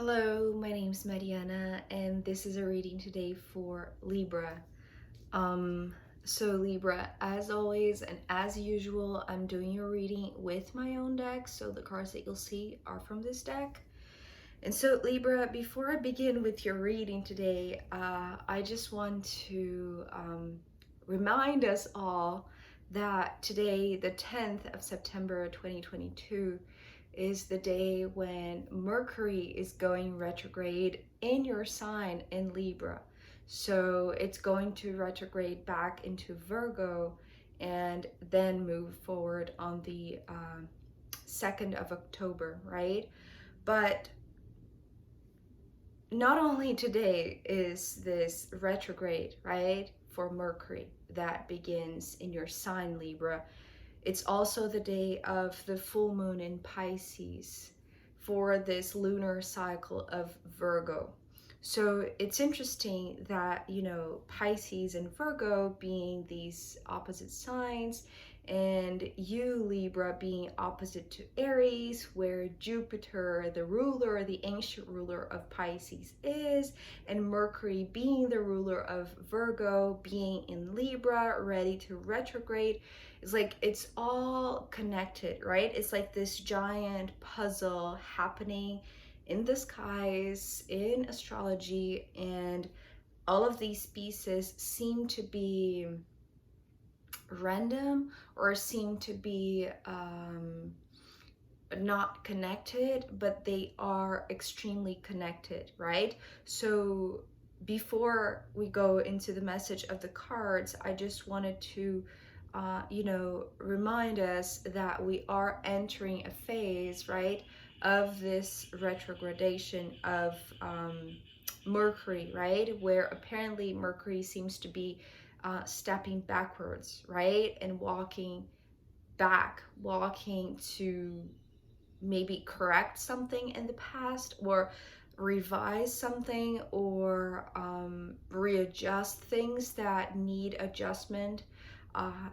Hello, my name's Mariana, and this is a reading today for Libra. So Libra, as always and as usual, I'm doing your reading with my own deck, so the cards that you'll see are from this deck. And so Libra, before I begin with your reading today, I just want to remind us all that today, the 10th of September 2022, is the day when Mercury is going retrograde in your sign in Libra. So it's going to retrograde back into Virgo and then move forward on the 2nd of October, right? But not only today is this retrograde, right, for Mercury that begins in your sign Libra, it's also the day of the full moon in Pisces for this lunar cycle of Virgo. So it's interesting that, Pisces and Virgo being these opposite signs, and you, Libra, being opposite to Aries, where Jupiter, the ruler, the ancient ruler of Pisces is, and Mercury being the ruler of Virgo, being in Libra, ready to retrograde. It's like it's all connected, right? It's like this giant puzzle happening in the skies, in astrology, and all of these pieces seem to be random or seem to be not connected, but they are extremely connected, right? So before we go into the message of the cards, I just wanted to remind us that we are entering a phase, right, of this retrogradation of Mercury, right, where apparently Mercury seems to be stepping backwards, right, and walking to maybe correct something in the past or revise something or readjust things that need adjustment,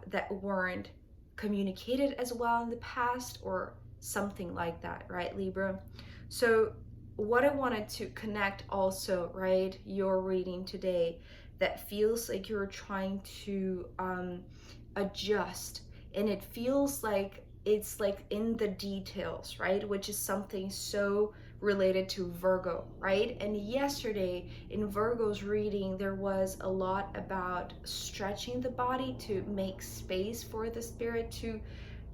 that weren't communicated as well in the past or something like that, right, Libra? So what I wanted to connect also, right, your reading today that feels like you're trying to adjust, and it feels like it's like in the details, right? Which is something so related to Virgo, right? And yesterday in Virgo's reading, there was a lot about stretching the body to make space for the spirit to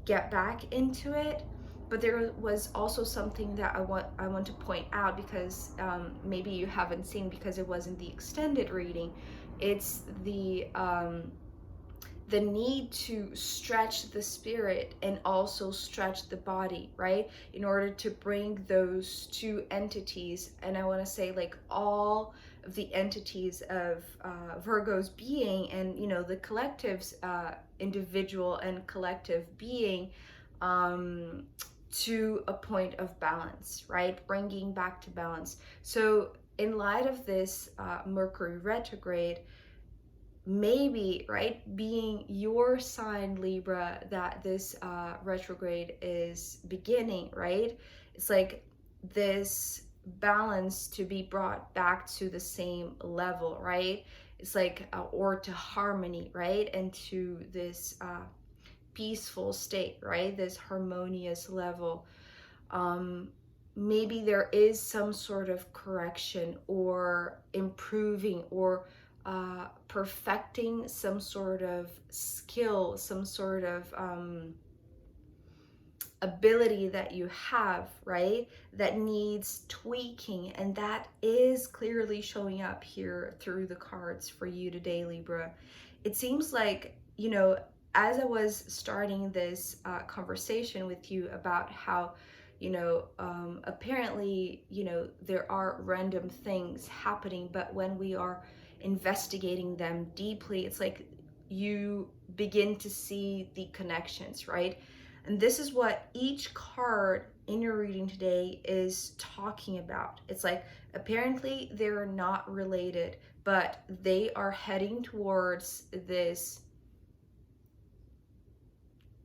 get back into it. But there was also something that I want to point out, because maybe you haven't seen because it wasn't the extended reading. It's the need to stretch the spirit and also stretch the body, right, in order to bring those two entities, and I want to say like all of the entities of Virgo's being, and the collective's individual and collective being, um, to a point of balance, right, bringing back to balance. So in light of this Mercury retrograde, maybe, right, being your sign Libra, that this retrograde is beginning, right, it's like this balance to be brought back to the same level, right, it's like or to harmony, right, and to this peaceful state, right, this harmonious level. um Maybe there is some sort of correction or improving or perfecting some sort of skill, some sort of ability that you have, right, that needs tweaking, and that is clearly showing up here through the cards for you today, Libra. It seems like, as I was starting this conversation with you about how, apparently, there are random things happening, but when we are investigating them deeply, it's like you begin to see the connections, right? And this is what each card in your reading today is talking about. It's like apparently they're not related, but they are heading towards this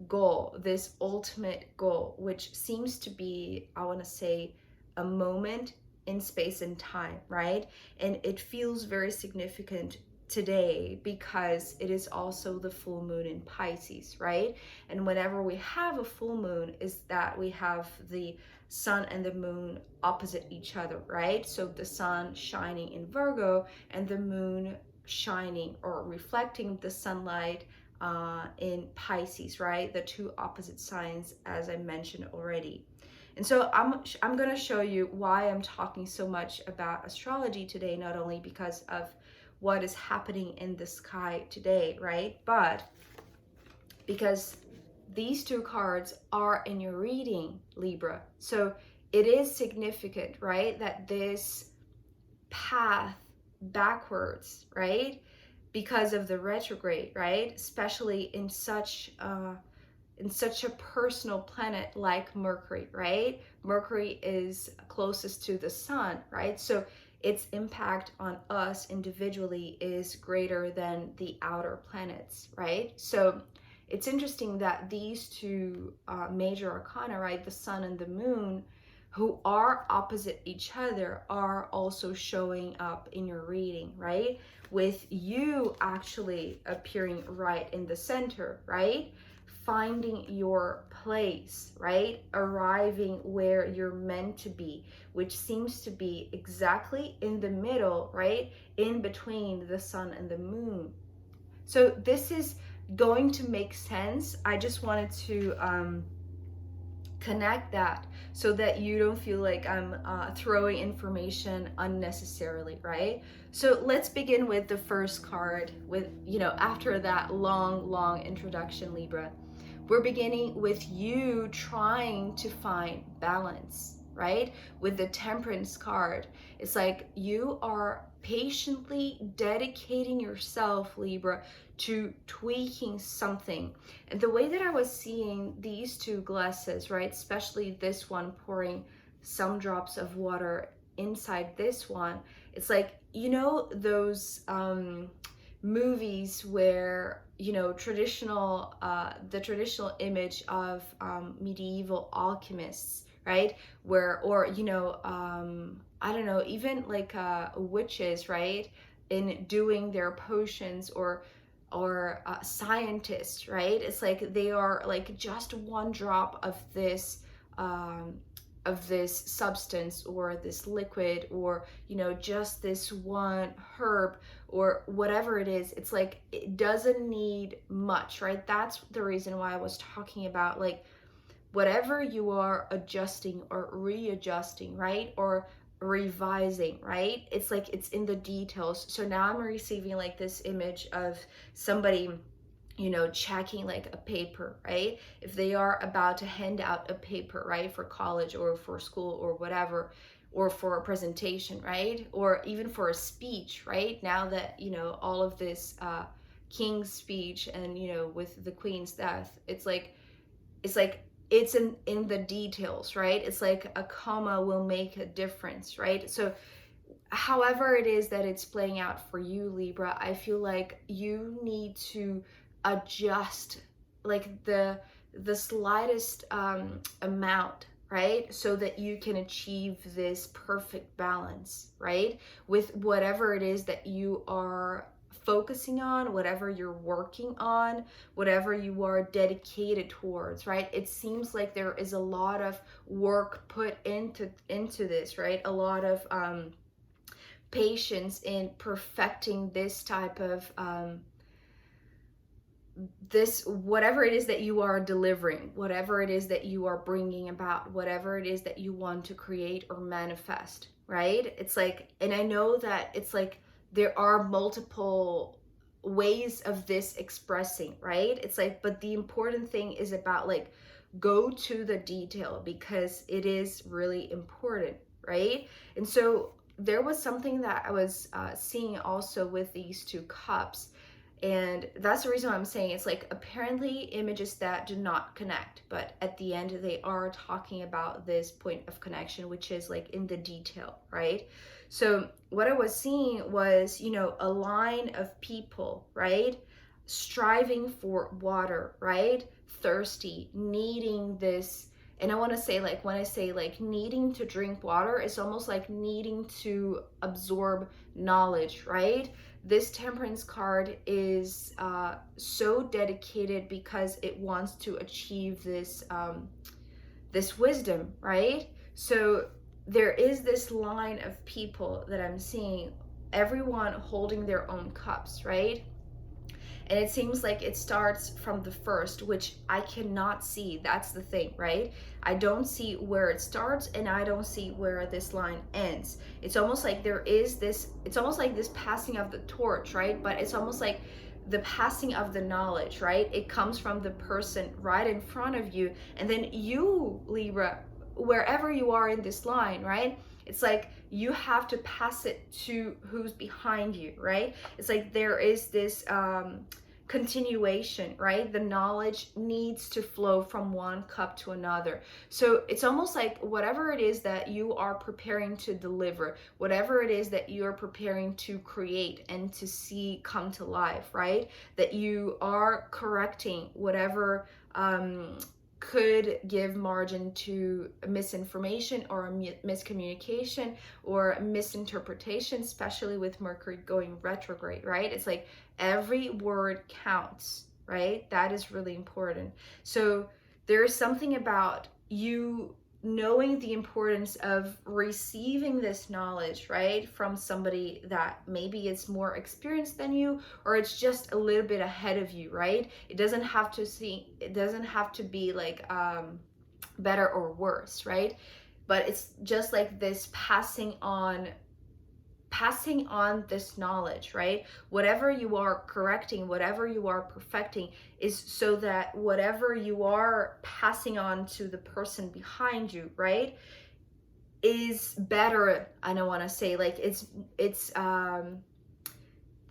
goal, this ultimate goal, which seems to be, I want to say, a moment in space and time, right? And it feels very significant today because it is also the full moon in Pisces, right? And whenever we have a full moon, is that we have the sun and the moon opposite each other, right? So the sun shining in Virgo and the moon shining or reflecting the sunlight in Pisces, right? The two opposite signs, as I mentioned already. And so I'm going to show you why I'm talking so much about astrology today, not only because of what is happening in the sky today, right? But because these two cards are in your reading, Libra. So it is significant, right? That this path backwards, right? Because of the retrograde, right? Especially in such a personal planet like Mercury, right? Mercury is closest to the sun, right? So its impact on us individually is greater than the outer planets, right? So it's interesting that these two major arcana, right, the sun and the moon, who are opposite each other, are also showing up in your reading, right? With you actually appearing right in the center, right? Finding your place, right? Arriving where you're meant to be, which seems to be exactly in the middle, right? In between the sun and the moon. So this is going to make sense. I just wanted to connect that so that you don't feel like I'm throwing information unnecessarily, right? So let's begin with the first card with, after that long introduction, Libra. We're beginning with you trying to find balance, right? With the Temperance card. It's like you are patiently dedicating yourself, Libra, to tweaking something. And the way that I was seeing these two glasses, right, especially this one pouring some drops of water inside this one, it's like, those movies where traditional the traditional image of medieval alchemists, right, where, or I don't know, even like witches, right, in doing their potions, or scientists, right? It's like they are like just one drop um, of this substance or this liquid, or just this one herb or whatever it is. It's like it doesn't need much, right? That's the reason why I was talking about, like, whatever you are adjusting or readjusting, right, or revising, right, it's like it's in the details. So now I'm receiving like this image of somebody checking like a paper, right? If they are about to hand out a paper, right, for college or for school or whatever, or for a presentation, right, or even for a speech, right? Now that all of this king's speech and with the queen's death, it's like it's in the details, right? It's like a comma will make a difference, right? So however it is that it's playing out for you, Libra, I feel like you need to adjust like the slightest amount, right, so that you can achieve this perfect balance, right, with whatever it is that you are focusing on, whatever you're working on, whatever you are dedicated towards, right? It seems like there is a lot of work put into this, right? A lot of patience in perfecting this type of this, whatever it is that you are delivering, whatever it is that you are bringing about, whatever it is that you want to create or manifest, right? It's like, and I know that it's like there are multiple ways of this expressing, right? It's like, but the important thing is about like, go to the detail because it is really important, right? And so there was something that I was seeing also with these two cups. And that's the reason why I'm saying it's like apparently images that do not connect, but at the end they are talking about this point of connection, which is like in the detail, right? So what I was seeing was, a line of people, right? Striving for water, right? Thirsty, needing And I want to say, like, when I say like needing to drink water, it's almost like needing to absorb knowledge, right? This Temperance card is so dedicated because it wants to achieve this this wisdom, right? So there is this line of people that I'm seeing, everyone holding their own cups, right? And it seems like it starts from the first, which I cannot see. That's the thing, right? I don't see where it starts, and I don't see where this line ends. It's almost like there is this, it's almost like this passing of the torch, right? But it's almost like the passing of the knowledge, right? It comes from the person right in front of you, and then you, Libra, wherever you are in this line, right? It's like you have to pass it to who's behind you, right? It's like there is this continuation, right? The knowledge needs to flow from one cup to another. So it's almost like whatever it is that you are preparing to deliver, whatever it is that you're preparing to create and to see come to life, right? That you are correcting whatever could give margin to misinformation or miscommunication or misinterpretation, especially with Mercury going retrograde, right? It's like every word counts, right? That is really important. So there is something about you knowing the importance of receiving this knowledge, right, from somebody that maybe is more experienced than you, or it's just a little bit ahead of you, right? It doesn't have to be like better or worse, right? But it's just like this passing on this knowledge, right? Whatever you are correcting, whatever you are perfecting, is so that whatever you are passing on to the person behind you, right, is better. I don't want to say like it's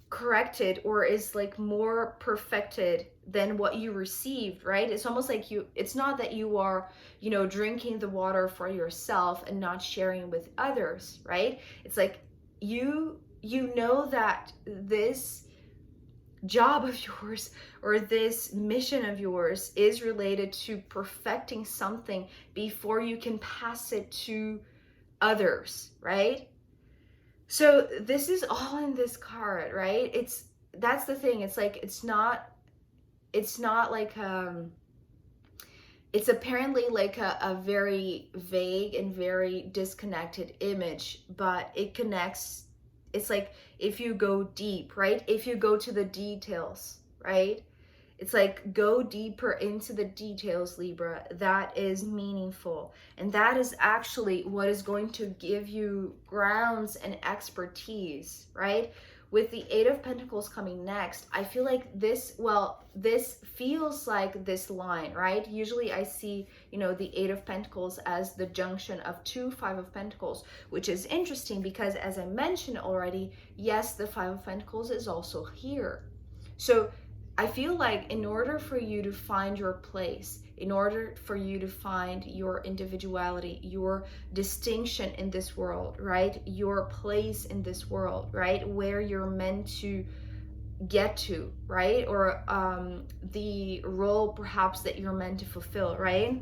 corrected, or is like more perfected than what you received, right? It's almost like it's not that you are, you know, drinking the water for yourself and not sharing with others, right? It's like you know that this job of yours or this mission of yours is related to perfecting something before you can pass it to others, right? So this is all in this card, right? That's the thing. It's like it's not like it's apparently like a very vague and very disconnected image, but it connects. It's like if you go deep, right? If you go to the details, right? It's like go deeper into the details, Libra. That is meaningful. And that is actually what is going to give you grounds and expertise, right? With the Eight of Pentacles coming next, I feel like this feels like this line, right? Usually I see, you know, the Eight of Pentacles as the junction of two Five of Pentacles, which is interesting because, as I mentioned already, yes, the Five of Pentacles is also here. So I feel like in order for you to find your place, in order for you to find your individuality, your distinction in this world, right? Your place in this world, right? Where you're meant to get to, right? Or the role perhaps that you're meant to fulfill, right?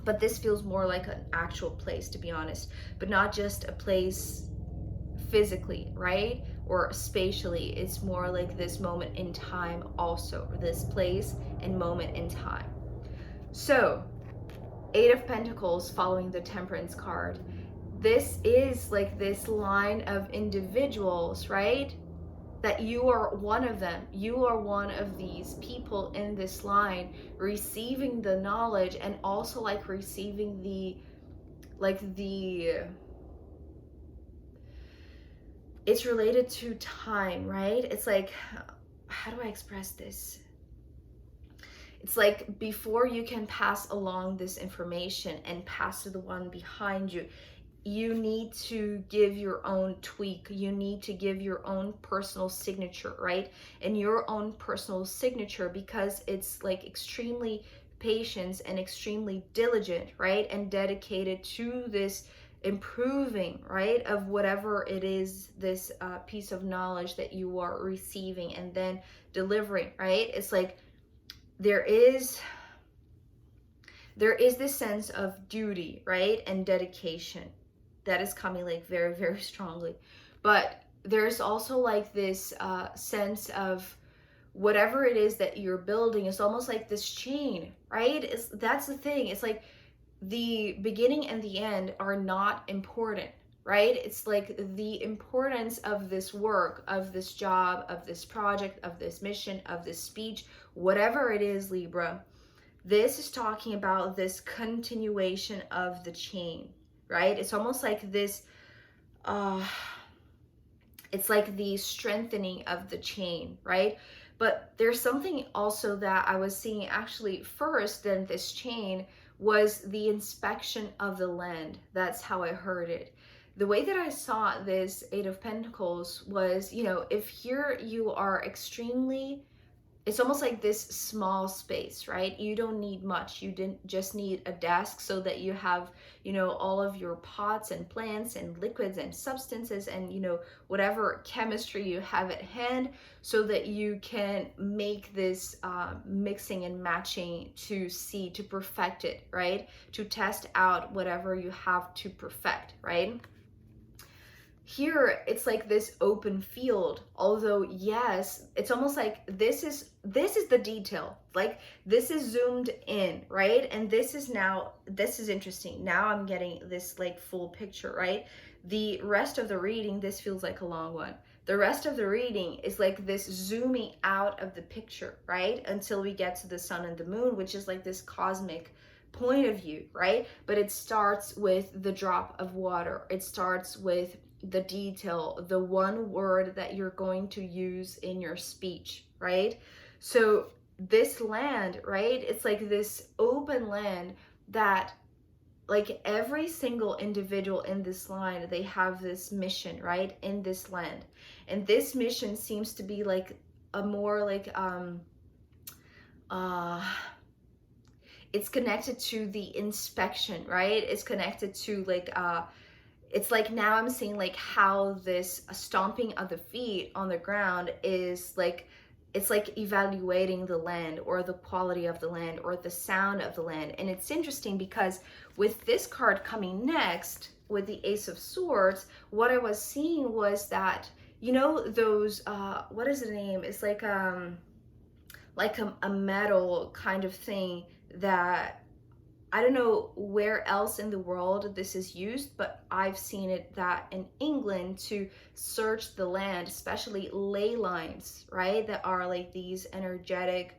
But this feels more like an actual place, to be honest, but not just a place physically, right? Or spatially. It's more like this moment in time also, this place and moment in time. So Eight of Pentacles following the Temperance card, this is like this line of individuals, right? That you are one of them. You are one of these people in this line, receiving the knowledge and also like receiving the it's related to time, right? It's like, how do I express this? It's like before you can pass along this information and pass to the one behind you, you need to give your own tweak. You need to give your own personal signature, right? And your own personal signature, because it's like extremely patient and extremely diligent, right? And dedicated to this improving, right, of whatever it is, this piece of knowledge that you are receiving and then delivering, right? It's like there is there is this sense of duty, right, and dedication that is coming like very, very strongly. But there's also like this sense of whatever it is that you're building is almost like this chain, right? That's the thing. It's like the beginning and the end are not important, right? It's like the importance of this work, of this job, of this project, of this mission, of this speech, whatever it is, Libra. This is talking about this continuation of the chain, right? It's almost like this, it's like the strengthening of the chain, right? But there's something also that I was seeing actually first than this chain was the inspection of the land. That's how I heard it. The way that I saw this Eight of Pentacles was, you know, if here you are extremely, it's almost like this small space, right? You don't need much. You didn't just need a desk so that you have, you know, all of your pots and plants and liquids and substances and, you know, whatever chemistry you have at hand so that you can make this mixing and matching to see, to perfect it, right? To test out whatever you have to perfect, right? Here it's like this open field, although yes, it's almost like this is the detail, like this is zoomed in, right? And this is interesting. Now I'm getting this like full picture, right? The rest of the reading, this feels like a long one. The rest of the reading is like this zooming out of the picture, right? Until we get to the sun and the moon, which is like this cosmic point of view, right? But it starts with the drop of water. It starts with the detail, the one word that you're going to use in your speech, right? So this land, right? It's like this open land that like every single individual in this line, they have this mission, right? In this land. And this mission seems to be like a more like it's connected to the inspection, right? It's connected to like it's like now I'm seeing like how this stomping of the feet on the ground is like, it's like evaluating the land or the quality of the land or the sound of the land. And it's interesting because with this card coming next with the Ace of Swords, what I was seeing was that, you know, those what is the name? It's like a metal kind of thing that I don't know where else in the world this is used, but I've seen it that in England to search the land, especially ley lines, right? That are like these energetic,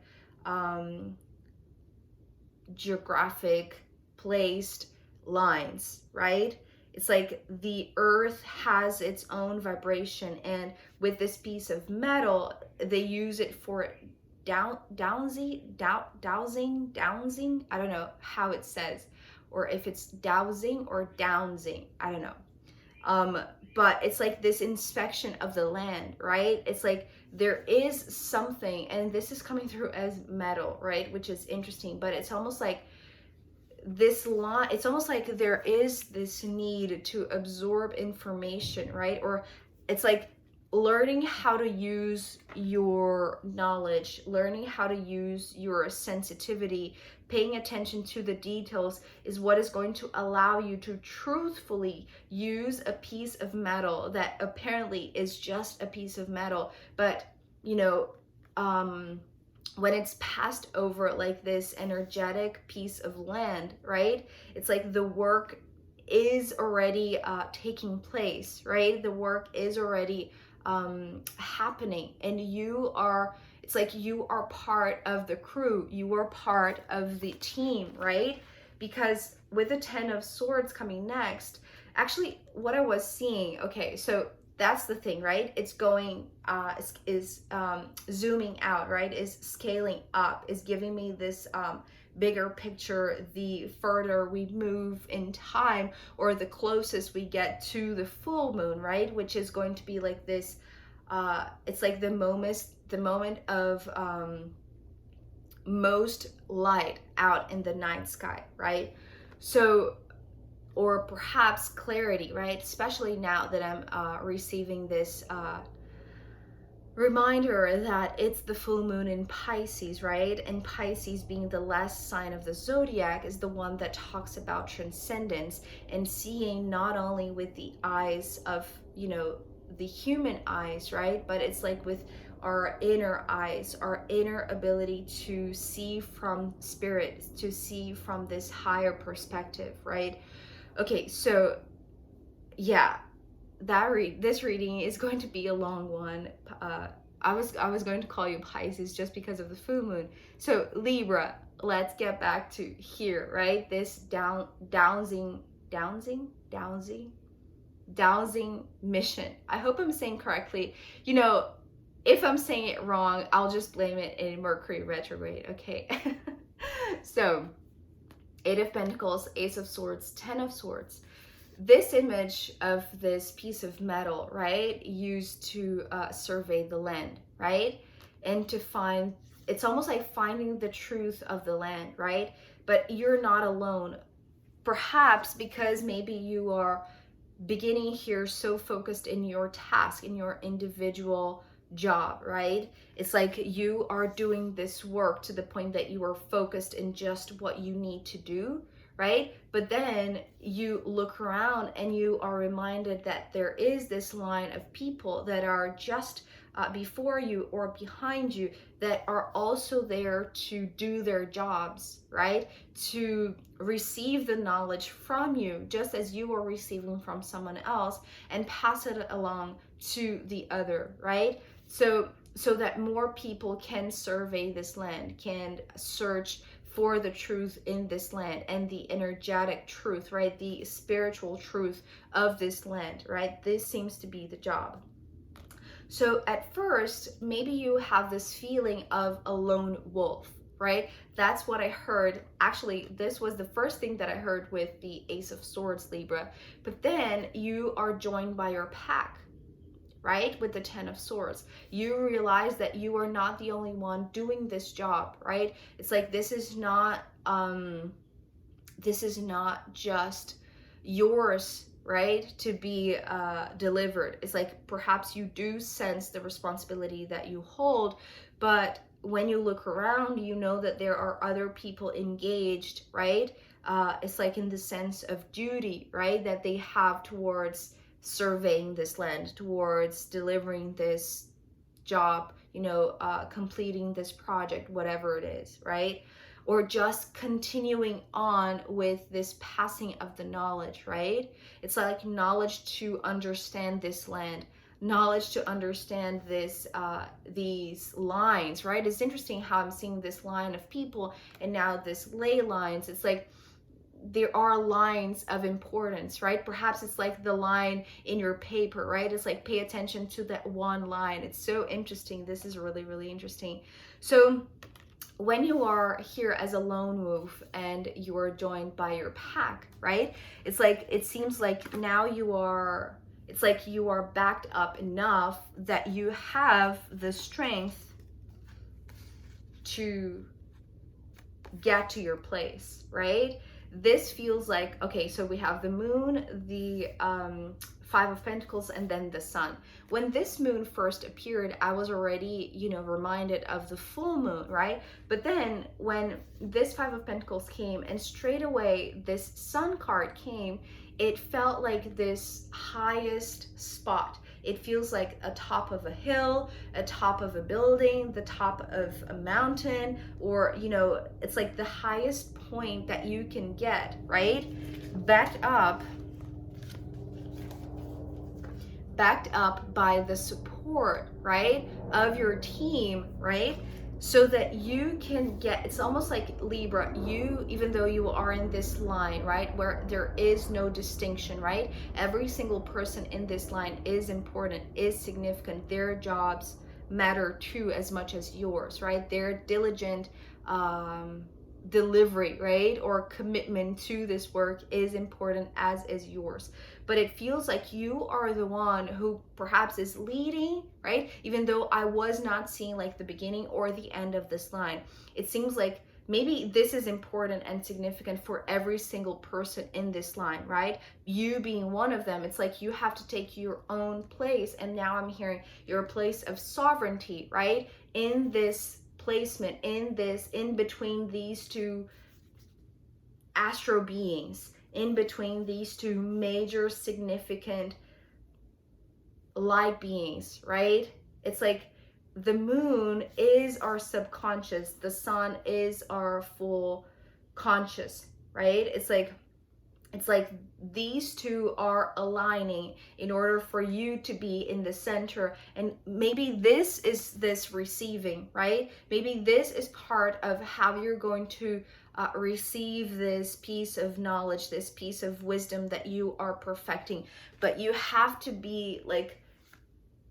geographic placed lines, right? It's like the earth has its own vibration, and with this piece of metal, they use it for dowsing. I don't know how it says, or if it's dowsing or downsing, I don't know. But it's like this inspection of the land, right? It's like there is something, and this is coming through as metal, right? Which is interesting, but it's almost like this line, it's almost like there is this need to absorb information, right? Or it's like learning how to use your knowledge, learning how to use your sensitivity, paying attention to the details is what is going to allow you to truthfully use a piece of metal that apparently is just a piece of metal, but you know, when it's passed over like this energetic piece of land, right? It's like the work is already taking place, right? The work is already happening, and you are, it's like you are part of the crew, you are part of the team, right? Because with the 10 of Swords coming next, actually what I was seeing, okay, so that's the thing, right? It's going is zooming out, right? Is scaling up, is giving me this bigger picture the further we move in time, or the closest we get to the full moon, right? Which is going to be like this it's like the moment of most light out in the night sky, right? So, or perhaps clarity, right? Especially now that I'm receiving this reminder that it's the full moon in Pisces, right? And Pisces, being the last sign of the zodiac, is the one that talks about transcendence and seeing not only with the eyes of, you know, the human eyes, right? But it's like with our inner eyes, our inner ability to see from spirit, to see from this higher perspective, right? Okay, so yeah, this reading is going to be a long one. I was going to call you Pisces just because of the full moon. So Libra, let's get back to here, right? This dowsing mission. I hope I'm saying correctly. You know, if I'm saying it wrong, I'll just blame it in Mercury retrograde, okay? So, Eight of Pentacles, Ace of Swords, Ten of Swords. This image of this piece of metal, right, used to survey the land, right? And to find, it's almost like finding the truth of the land, right? But you're not alone. Perhaps because maybe you are beginning here so focused in your task, in your individual job, right? It's like you are doing this work to the point that you are focused in just what you need to do, right? But then you look around and you are reminded that there is this line of people that are just before you or behind you that are also there to do their jobs, right? To receive the knowledge from you, just as you are receiving from someone else, and pass it along to the other, right? So that more people can survey this land, can search for the truth in this land and the energetic truth, right? The spiritual truth of this land, right? This seems to be the job. So at first, maybe you have this feeling of a lone wolf, right? That's what I heard. Actually, this was the first thing that I heard with the Ace of Swords, Libra. But then you are joined by your pack, right? With the Ten of Swords. You realize that you are not the only one doing this job, right? It's like this is not just yours, right, to be delivered. It's like perhaps you do sense the responsibility that you hold, but when you look around, you know that there are other people engaged, right? It's like in the sense of duty, right, that they have towards surveying this land, towards delivering this job, you know, completing this project, whatever it is, right? Or just continuing on with this passing of the knowledge, right? It's like knowledge to understand this land, knowledge to understand this, these lines, right? It's interesting how I'm seeing this line of people and now this ley lines. It's like there are lines of importance, right? Perhaps it's like the line in your paper, right? It's like pay attention to that one line. It's so interesting. This is really, really interesting. So when you are here as a lone wolf and you are joined by your pack, right? It's like, it seems like now you are, it's like you are backed up enough that you have the strength to get to your place, right? This feels like, okay, so we have the moon, the Five of Pentacles, and then the sun. When this moon first appeared, I was already, you know, reminded of the full moon, right? But then when this Five of Pentacles came and straight away this sun card came, it felt like this highest spot. It feels like a top of a hill, a top of a building, the top of a mountain, or, you know, it's like the highest point that you can get, right? Backed up by the support, right, of your team, right? So that you can get, it's almost like Libra, you, even though you are in this line, right, where there is no distinction, right? Every single person in this line is important, is significant. Their jobs matter too as much as yours, right? Their diligent delivery, right, or commitment to this work is important as is yours. But it feels like you are the one who perhaps is leading, right? Even though I was not seeing like the beginning or the end of this line, it seems like maybe this is important and significant for every single person in this line, right? You being one of them. It's like you have to take your own place. And now I'm hearing your place of sovereignty, right? In this placement, in between these two astro beings, in between these two major significant light beings, right? It's like the moon is our subconscious, the sun is our full conscious, right? It's like these two are aligning in order for you to be in the center. And maybe this is this receiving, right? Maybe this is part of how you're going to receive this piece of knowledge, this piece of wisdom that you are perfecting. But you have to be like,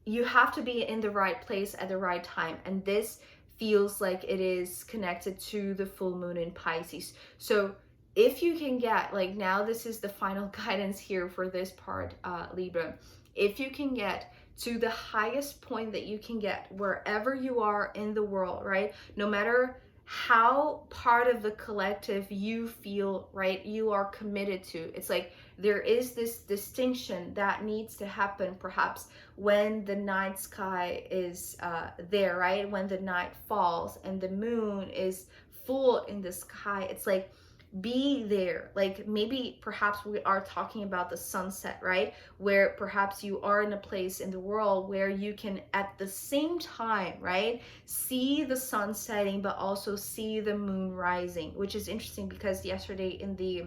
you have to be in the right place at the right time. And this feels like it is connected to the full moon in Pisces. So if you can get, like, now this is the final guidance here for this part, Libra. If you can get to the highest point that you can get wherever you are in the world, right? No matter how part of the collective you feel, right, you are committed to. It's like there is this distinction that needs to happen perhaps when the night sky is there, right? When the night falls and the moon is full in the sky. It's like, be there. Like maybe perhaps we are talking about the sunset, right? Where perhaps you are in a place in the world where you can at the same time, right, see the sun setting but also see the moon rising, which is interesting because yesterday in the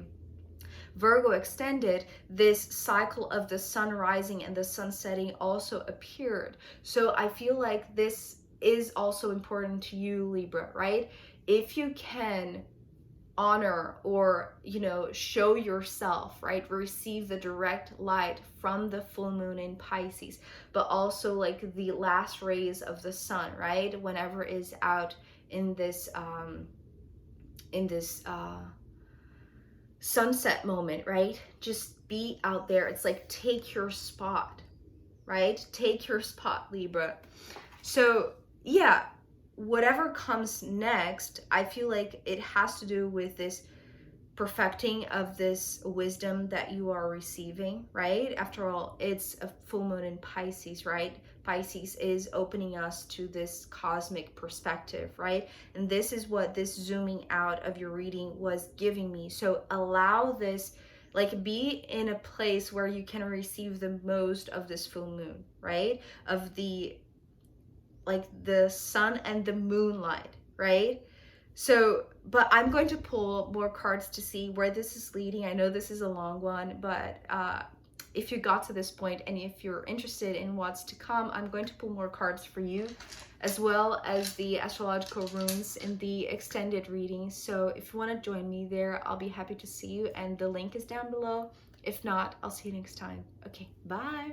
Virgo extended, this cycle of the sun rising and the sun setting also appeared. So I feel like this is also important to you, Libra, right? If you can honor or, you know, show yourself, right, receive the direct light from the full moon in Pisces, but also like the last rays of the sun, right, whenever it is out in this sunset moment, right? Just be out there. It's like, take your spot, right? Take your spot, Libra. So yeah, whatever comes next, I feel like it has to do with this perfecting of this wisdom that you are receiving, right? After all, it's a full moon in Pisces, right? Pisces is opening us to this cosmic perspective, right? And this is what this zooming out of your reading was giving me. So allow this, like, be in a place where you can receive the most of this full moon, right? Of the, like, the sun and the moonlight, right? So, but I'm going to pull more cards to see where this is leading. I know this is a long one, but if you got to this point and if you're interested in what's to come, I'm going to pull more cards for you, as well as the astrological runes in the extended reading. So if you want to join me there, I'll be happy to see you, and the link is down below. If not, I'll see you next time. Okay, bye.